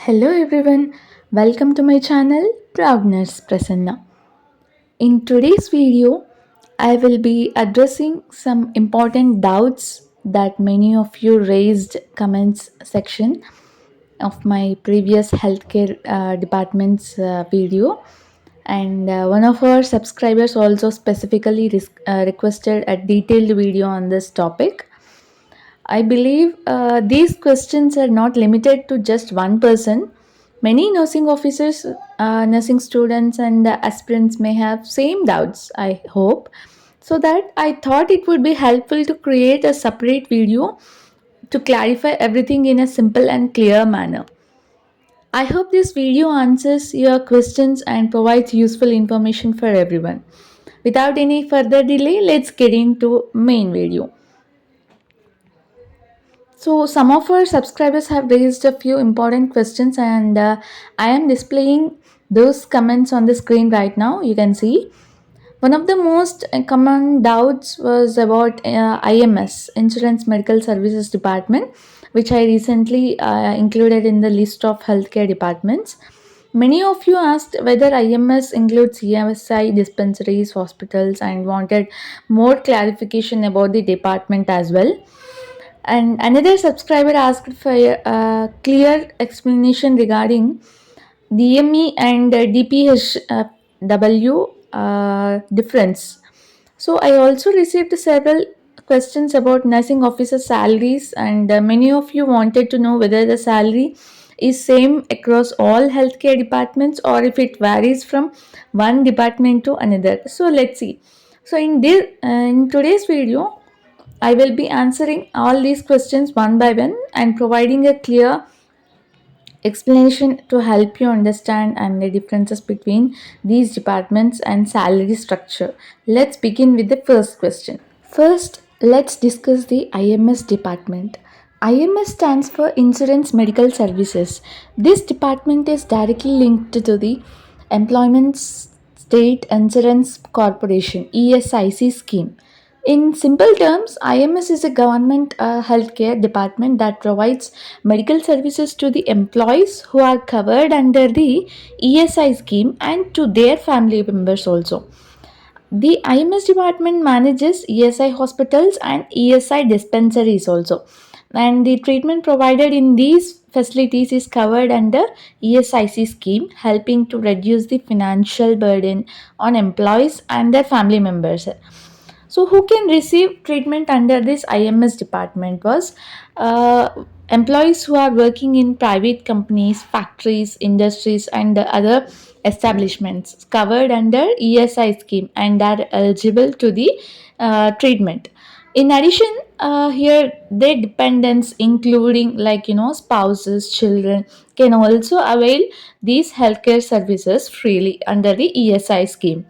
Hello everyone, welcome to my channel Proud Nurse Prasanna. In today's video, I will be addressing some important doubts that many of you raised comments section of my previous healthcare department's video, and one of our subscribers also specifically requested a detailed video on this topic. I believe these questions are not limited to just one person. Many nursing officers, nursing students, and aspirants may have same doubts. I hope so that I thought it would be helpful to create a separate video to clarify everything in a simple and clear manner. I hope this video answers your questions and provides useful information for everyone. Without any further delay, let's get into main video. So, some of our subscribers have raised a few important questions, and I am displaying those comments on the screen right now. You can see one of the most common doubts was about IMS, Insurance Medical Services Department, which I recently included in the list of healthcare departments. Many of you asked whether IMS includes EMSI dispensaries, hospitals, and wanted more clarification about the department as well. And another subscriber asked for a clear explanation regarding DME and DPHFW difference. So I also received several questions about nursing officer salaries, and many of you wanted to know whether the salary is same across all healthcare departments or if it varies from one department to another. So let's see. So in today's video, I will be answering all these questions one by one and providing a clear explanation to help you understand and the differences between these departments and salary structure. Let's begin with the first question. First, let's discuss the IMS department. IMS stands for Insurance Medical Services. This department is directly linked to the Employment State Insurance Corporation ESIC scheme. In simple terms, IMS is a government healthcare department that provides medical services to the employees who are covered under the ESI scheme and to their family members also. The IMS department manages ESI hospitals and ESI dispensaries also. And the treatment provided in these facilities is covered under ESIC scheme, helping to reduce the financial burden on employees and their family members. So, who can receive treatment under this IMS department was uh, employees who are working in private companies, factories, industries, and other establishments covered under ESI scheme and are eligible to the treatment. In addition, here their dependents, including spouses, children, can also avail these healthcare services freely under the ESI scheme.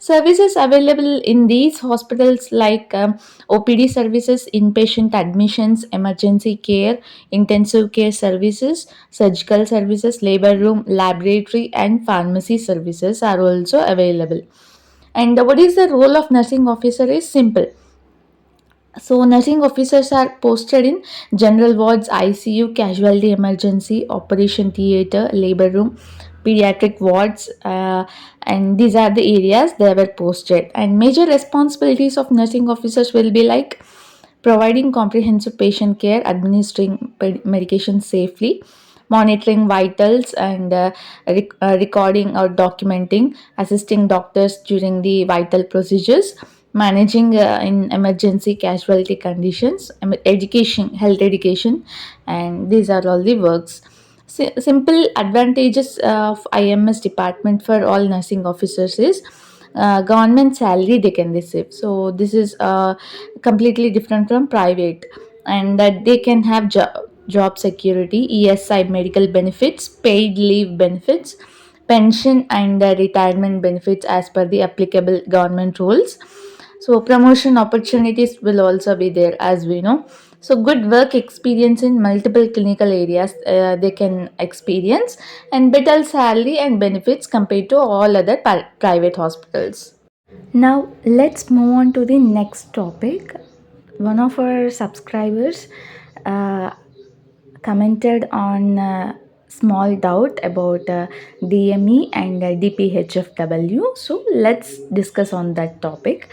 Services available in these hospitals like OPD services, inpatient admissions, emergency care, intensive care services, surgical services, labor room, laboratory, and pharmacy services are also available. And what is the role of nursing officer is simple. So, nursing officers are posted in general wards, ICU, casualty emergency, operation theatre, labor room, pediatric wards, and these are the areas they were posted. And major responsibilities of nursing officers will be like providing comprehensive patient care, administering medication safely, monitoring vitals, and recording or documenting, assisting doctors during the vital procedures, managing in emergency casualty conditions, education, health education, and these are all the works. Simple advantages of IMS department for all nursing officers is government salary they can receive. So this is completely different from private, and that they can have job security, ESI medical benefits, paid leave benefits, pension, and retirement benefits as per the applicable government rules. So promotion opportunities will also be there, as we know. So good work experience in multiple clinical areas they can experience, and better salary and benefits compared to all other private hospitals. Now let's move on to the next topic. One of our subscribers uh, commented on small doubt about DME and DPHFW. So let's discuss on that topic.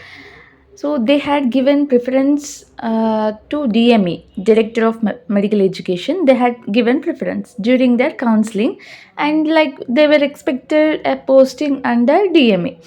So they had given preference to DME, Director of Medical Education. They had given preference during their counseling, and like they were expected a posting under DME.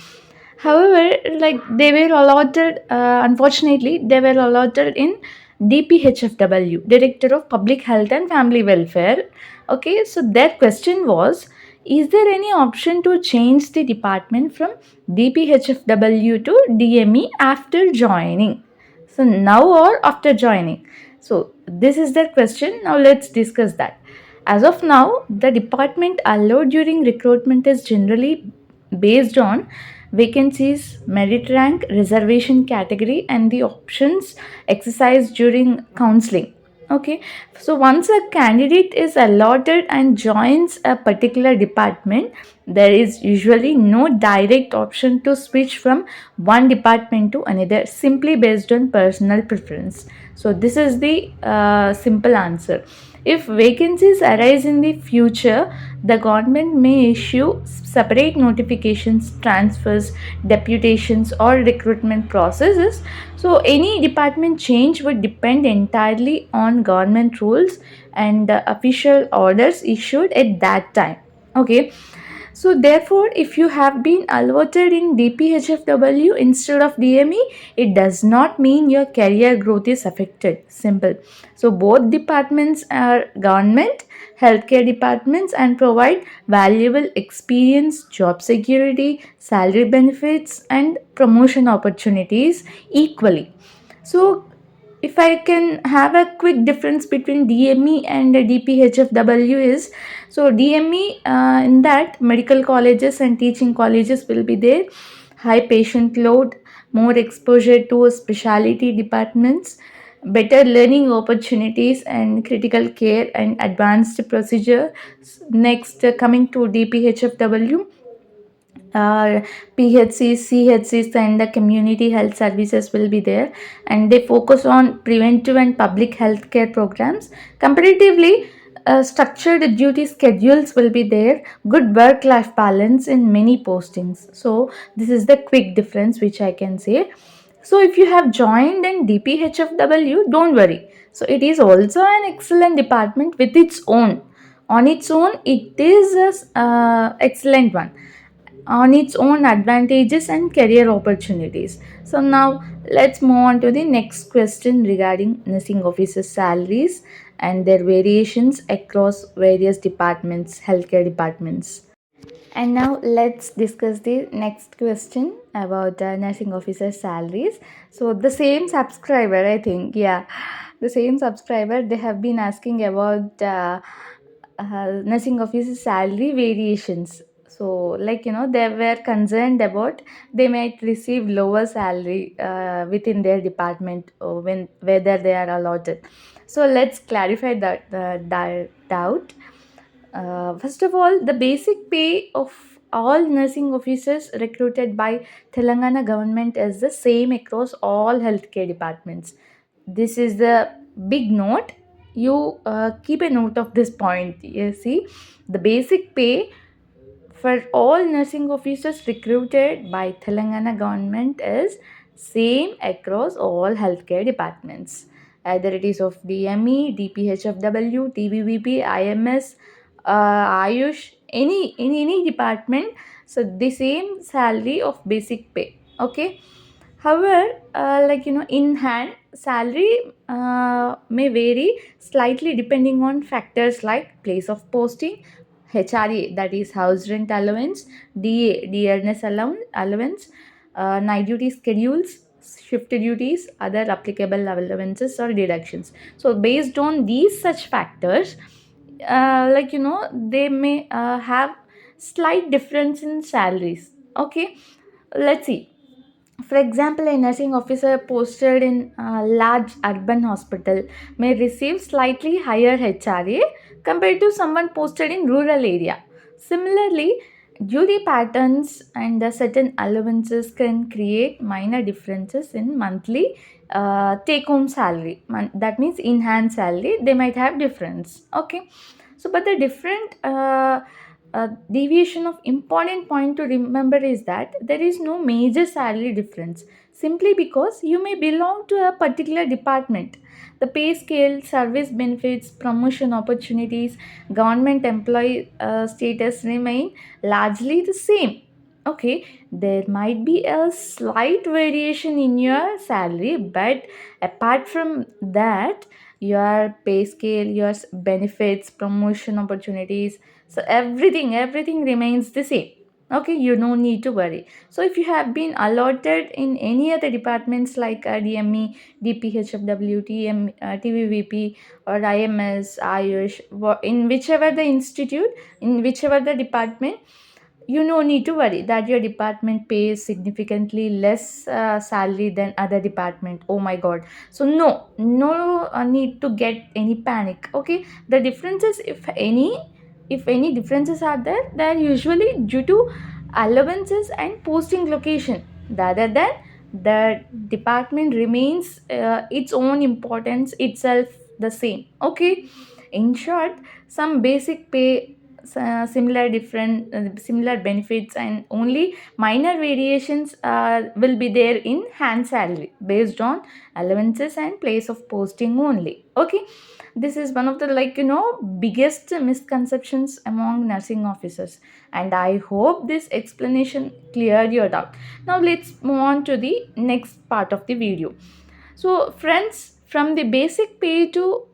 However, like they were allotted, unfortunately, they were allotted in DPHFW, Director of Public Health and Family Welfare. Okay, so their question was, is there any option to change the department from DPHFW to DME after joining? So now or after joining? So this is their question. Now let's discuss that. As of now, the department allowed during recruitment is generally based on vacancies, merit rank, reservation category, and the options exercised during counseling. Okay, so once a candidate is allotted and joins a particular department, there is usually no direct option to switch from one department to another simply based on personal preference. So, this is the simple answer. If vacancies arise in the future, the government may issue separate notifications, transfers, deputations, or recruitment processes. So, any department change would depend entirely on government rules and official orders issued at that time. Okay, so therefore, if you have been allotted in DPHFW instead of DME, it does not mean your career growth is affected. Simple. So both departments are government, healthcare departments, and provide valuable experience, job security, salary benefits, and promotion opportunities equally. So if I can have a quick difference between DME and DPHFW is, so DME, in that medical colleges and teaching colleges will be there, high patient load, more exposure to specialty departments, better learning opportunities and critical care and advanced procedure. Next, coming to DPHFW, uh, PHCs, CHCs, and the community health services will be there, and they focus on preventive and public health care programs. Comparatively, structured duty schedules will be there, good work life balance in many postings. So, this is the quick difference which I can say. So, if you have joined in DPHFW, don't worry. So, it is also an excellent department with its own. On its own, it is a excellent one on its own advantages and career opportunities. So now let's move on to the next question regarding nursing officers' salaries and their variations across various departments, healthcare departments. And now let's discuss the next question about nursing officer salaries. So the same subscriber, I think, yeah, the same subscriber, they have been asking about nursing officer salary variations. So, like they were concerned about they might receive lower salary within their department or when whether they are allotted. So let's clarify that doubt. First of all, the basic pay of all nursing officers recruited by Telangana government is the same across all healthcare departments. This is the big note. You keep a note of this point. You see, the basic pay for all nursing officers recruited by Telangana government is same across all healthcare departments. Either it is of DME, DPHFW, TBVP, IMS, Ayush, any department. So the same salary of basic pay. Okay. However, in hand, salary may vary slightly depending on factors like place of posting, HRA, that is house rent allowance, DA, dearness allowance, night duty schedules, shift duties, other applicable allowances or deductions. So, based on these such factors, they may have slight difference in salaries. Okay, let's see. For example, a nursing officer posted in a large urban hospital may receive slightly higher HRA compared to someone posted in rural area. Similarly, duty patterns and certain allowances can create minor differences in monthly take home salary. That means in hand salary, they might have difference. Okay. So but the different deviation of important point to remember is that there is no major salary difference simply because you may belong to a particular department. The pay scale, service benefits, promotion opportunities, government employee status remain largely the same. Okay, there might be a slight variation in your salary, but apart from that, your pay scale, your benefits, promotion opportunities, so everything remains the same. Okay, you no need to worry. So if you have been allotted in any other departments like DME, DPHFW, TVVP, or IMS, Ayush, in whichever the institute, in whichever the department, you no need to worry that your department pays significantly less salary than other department. Oh my god. So no need to get any panic. Okay, the differences, if any differences are there, they are usually due to allowances and posting location rather than the department remains its own importance itself the same. Okay, in short, some basic pay, similar benefits, and only minor variations will be there in hand salary based on allowances and place of posting only. Okay, this is one of the biggest misconceptions among nursing officers, and I hope this explanation cleared your doubt. Now let's move on to the next part of the video. So friends, from the basic pay to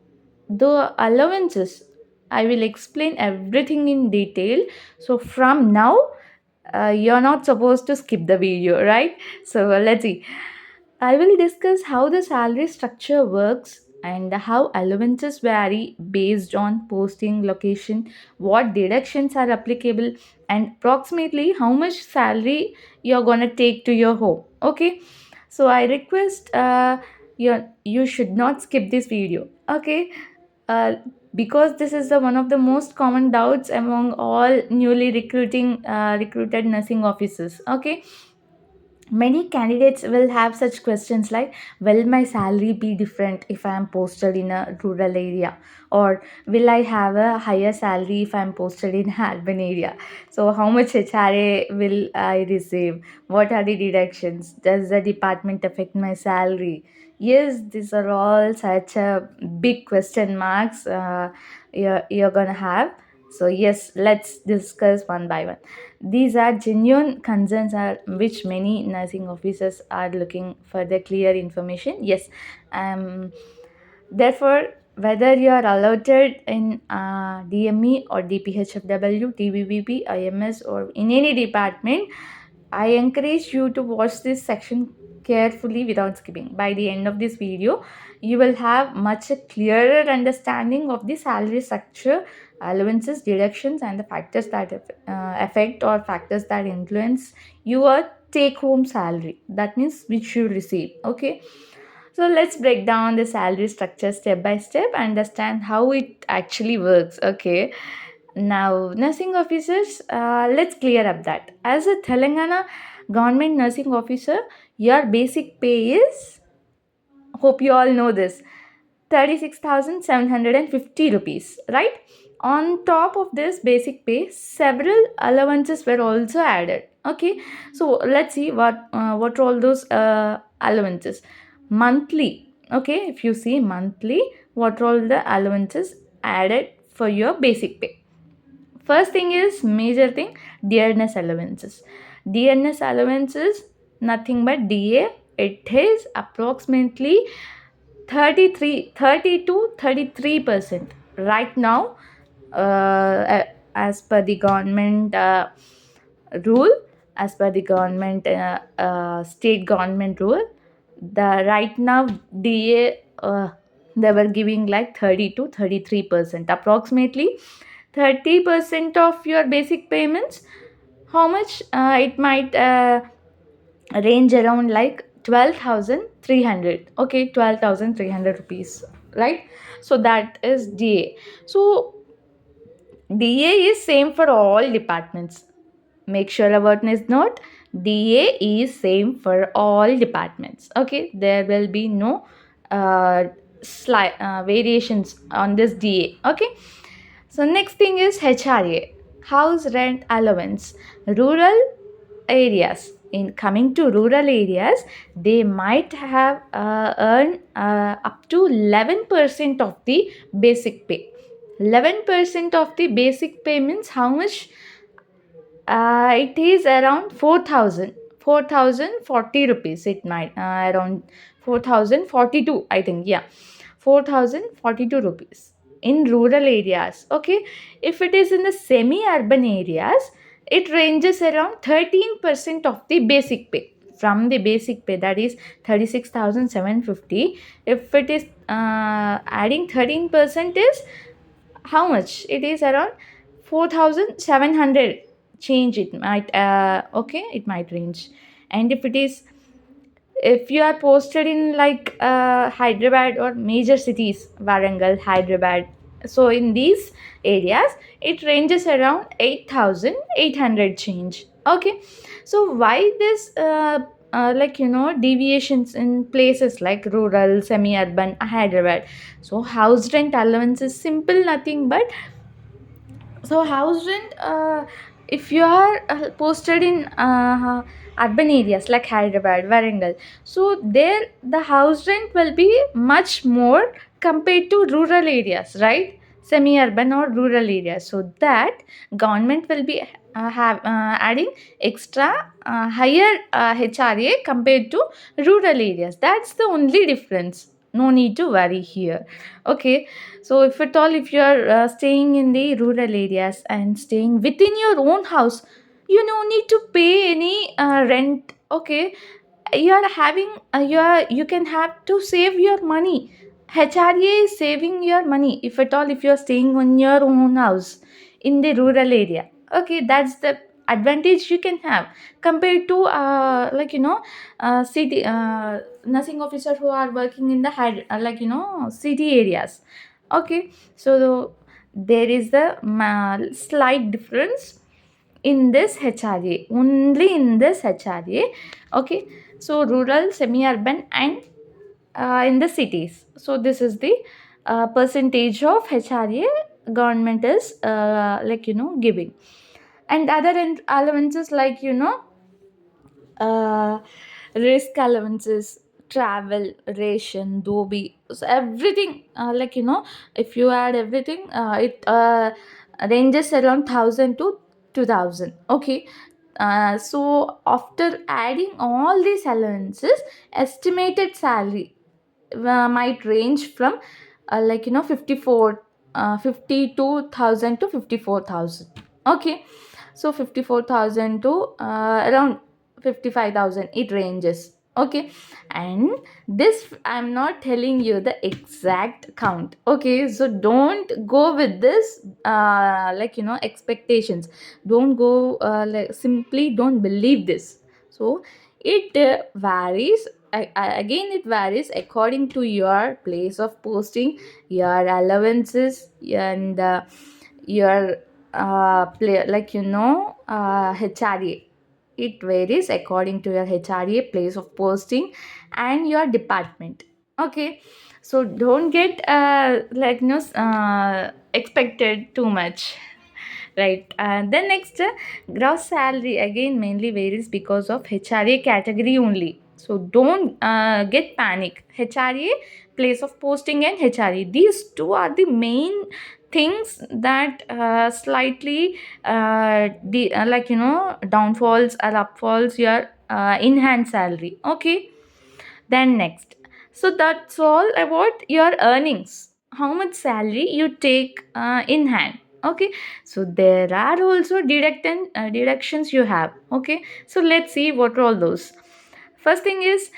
the allowances, I will explain everything in detail. So from now, you're not supposed to skip the video, right? So let's see. I will discuss how the salary structure works and how allowances vary based on posting location, what deductions are applicable, and approximately how much salary you're gonna take to your home. Okay, so I request you should not skip this video. Okay, uh, because this is the one of the most common doubts among all newly recruited nursing officers. Okay, many candidates will have such questions like, will my salary be different if I am posted in a rural area, or will I have a higher salary if I am posted in urban area? So how much HRA will I receive? What are the deductions? Does the department affect my salary? Yes, these are all such a big question marks you're gonna have. So yes, let's discuss one by one. These are genuine concerns are which many nursing officers are looking for the clear information. Yes, um, therefore, whether you are allotted in DME or DPHFW, TVVP, IMS, or in any department, I encourage you to watch this section carefully without skipping. By the end of this video, you will have much a clearer understanding of the salary structure, allowances, deductions, and the factors that affect or factors that influence your take home salary. That means which you receive. Okay, so let's break down the salary structure step by step, understand how it actually works. Okay, now nursing officers, let's clear up that. As a Telangana government nursing officer, your basic pay is, hope you all know this, 36,750 rupees, right? On top of this basic pay, several allowances were also added. Okay, so let's see what are all those allowances. Monthly, okay, if you see monthly, what are all the allowances added for your basic pay? First thing is major thing, dearness allowances. Dearness allowances, nothing but DA. It is approximately 30 to 33% right now, as per the government rule, as per the government state government rule, the right now DA, they were giving like 30 to 33%, approximately 30% of your basic payments. How much? It might range around like 12,300. Okay, 12,300 rupees, right? So that is DA. So DA is same for all departments. Make sure about this note. DA is same for all departments. Okay, there will be no variations on this DA. Okay, So next thing is HRA, house rent allowance. Rural areas. In coming to rural areas, they might have earned up to 11% of the basic pay. 11% of the basic pay means how much? It is around 4,040 rupees. It might around 4,042, I think. Yeah, 4,042 rupees in rural areas. Okay, if it is in the semi-urban areas, it ranges around 13% of the basic pay. From the basic pay, that is 36,750. If it is adding 13% is how much? It is around 4,700 change. It might okay, it might range. And if it is, if you are posted in like Hyderabad or major cities, Warangal, Hyderabad, so in these areas it ranges around 8,800 change. Okay, so why this deviations in places like rural, semi-urban, Hyderabad? So house rent allowance is simple, nothing but, so house rent, if you are posted in urban areas like Hyderabad, Warangal, so there the house rent will be much more compared to rural areas, right? Semi-urban or rural areas. So that government will be adding extra higher HRA compared to rural areas. That's the only difference. No need to worry here. Okay, so if at all, if you are staying in the rural areas and staying within your own house, you no need to pay any rent. Okay, you are having you can have to save your money. HRA is saving your money if at all, if you are staying on your own house in the rural area. Okay, that's the advantage you can have compared to city nursing officer who are working in the city areas. Okay, so there is the slight difference in this HRA, only in this HRA. Okay, so rural, semi-urban, and in the cities. So this is the percentage of HRA government is giving, and other allowances like uh, risk allowances, travel, ration, dobi, so everything, if you add everything, it ranges around 1,000 to 2,000. Okay, so after adding all these allowances, estimated salary might range from 52,000 to 54,000. Okay, so 54,000 to around 55,000, it ranges. Okay, and this I'm not telling you the exact count. Okay, so don't go with this expectations. Don't go simply don't believe this. So it varies. Again, it varies according to your place of posting, your allowances, and your HRA. It varies according to your HRA, place of posting, and your department. Okay, so don't get expected too much. Right, and then next, gross salary again mainly varies because of HRA category only. So don't get panic. HRA, place of posting, and HRA, these two are the main things that slightly downfalls or upfalls your enhanced salary. Okay, then next, so that's all about your earnings, how much salary you take in hand. Okay, so there are also deductions you have. Okay, so let's see what are all those. First thing is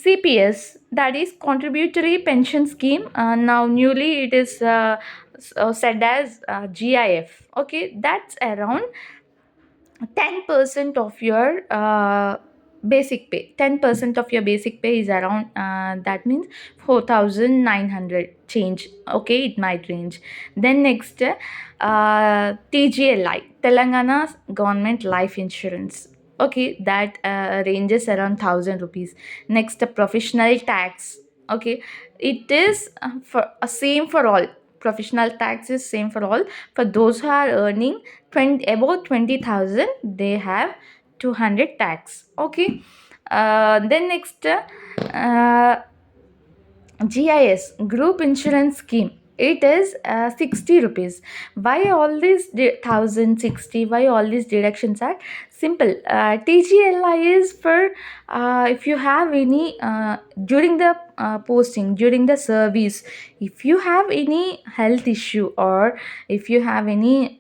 CPS, that is contributory pension scheme. Now newly it is said as GIF. Okay, that's around 10% of your basic pay. 10% of your basic pay is around that means 4,900 change. Okay, it might range. Then next, TGLI, Telangana government life insurance. Okay, that ranges around 1,000 rupees. Next, professional tax. Okay, it is for same for all. professional tax is same for all. For those who are earning 20 about 20,000, they have 200 tax. Okay. Then next, GIS, Group Insurance Scheme. It is 60 rupees. Why all these 1060? Why all these deductions are simple? TGLI is for if you have any during the posting, during the service, if you have any health issue or if you have any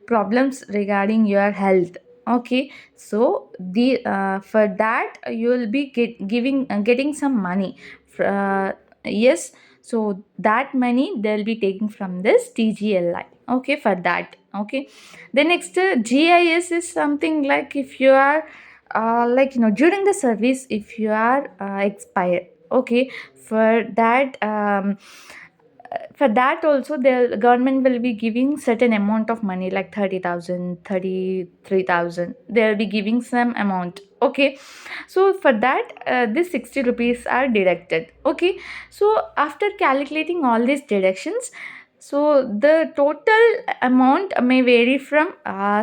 problems regarding your health. Okay, so the for that you will be getting some money. uh, yes, so that money they'll be taking from this TGLI. Okay, for that. Okay, the next, GIS is something like if you are during the service, if you are expired. Okay, for that also the government will be giving certain amount of money like 30,000, 33,000. They'll be giving some amount. Okay, so for that this 60 rupees are deducted. Okay, so after calculating all these deductions, so the total amount may vary from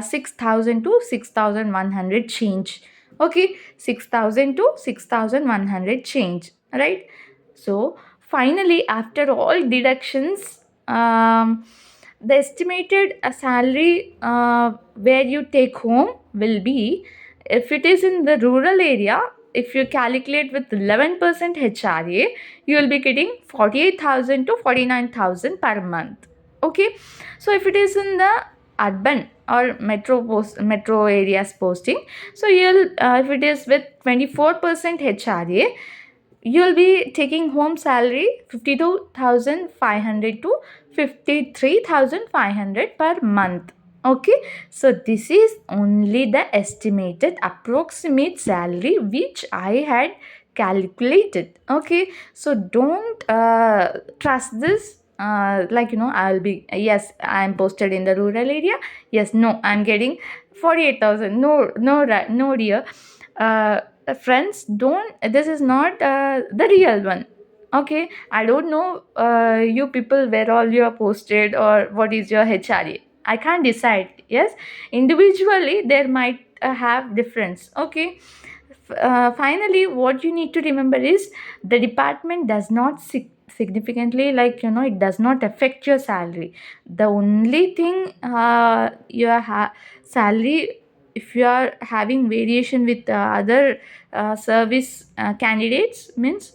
6,000 to 6,100 change. Okay, 6,000 to 6,100 change, right? So finally, after all deductions, the estimated salary where you take home will be, if it is in the rural area, if you calculate with 11% HRA, you will be getting 48,000 to 49,000 per month. Okay, so if it is in the urban or metro areas posting, so you'll if it is with 24% HRA, you'll be taking home salary 52,500 to 53,500 per month. Okay, so this is only the estimated approximate salary which I had calculated. Okay, so don't trust this. I'll be, yes, I'm posted in the rural area. Yes, no, I'm getting 48,000. No, no, no, dear. uh, Friends, don't, this is not the real one. Okay, I don't know you people where all you are posted or what is your HRA. I can't decide. Yes, individually there might have difference. Okay, finally what you need to remember is the department does not significantly, it does not affect your salary. The only thing your salary, if you are having variation with other service candidates, means,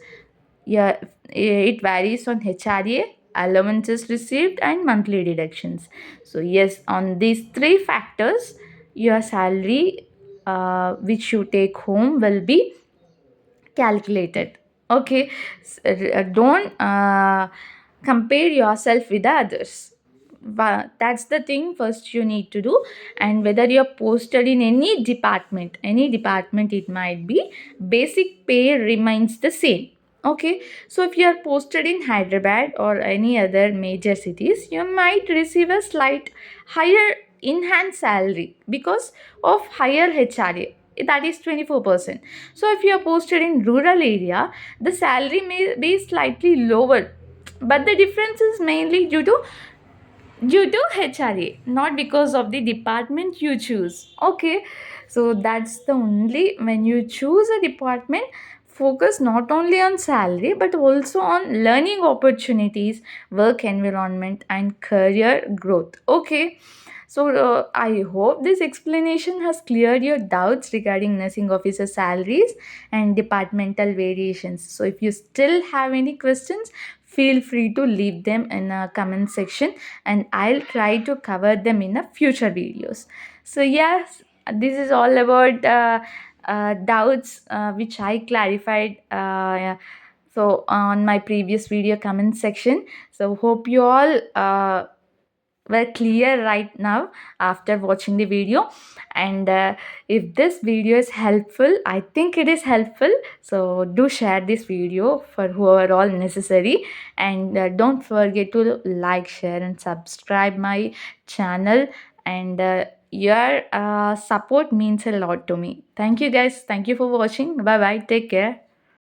yeah, it varies on HRA, allowances received, and monthly deductions. So yes, on these three factors, your salary which you take home will be calculated. Okay, don't compare yourself with the others. That's the thing first you need to do. And whether you're posted in any department it might be, basic pay remains the same. Okay, so if you are posted in Hyderabad or any other major cities, you might receive a slight higher enhanced salary because of higher HRA, that is 24%. So if you are posted in rural area, the salary may be slightly lower, but the difference is mainly due to HRA, not because of the department you choose. Okay, so that's the only, when you choose a department, focus not only on salary but also on learning opportunities, work environment, and career growth. Okay, so I hope this explanation has cleared your doubts regarding nursing officer salaries and departmental variations. So if you still have any questions, feel free to leave them in a comment section and I'll try to cover them in a future videos. So yes, this is all about doubts which I clarified so on my previous video comment section. So hope you all were clear right now after watching the video. And if this video is helpful, I think it is helpful, so do share this video for whoever all necessary. And don't forget to like, share, and subscribe my channel. And your support means a lot to me. Thank you guys, thank you for watching. Bye bye, take care.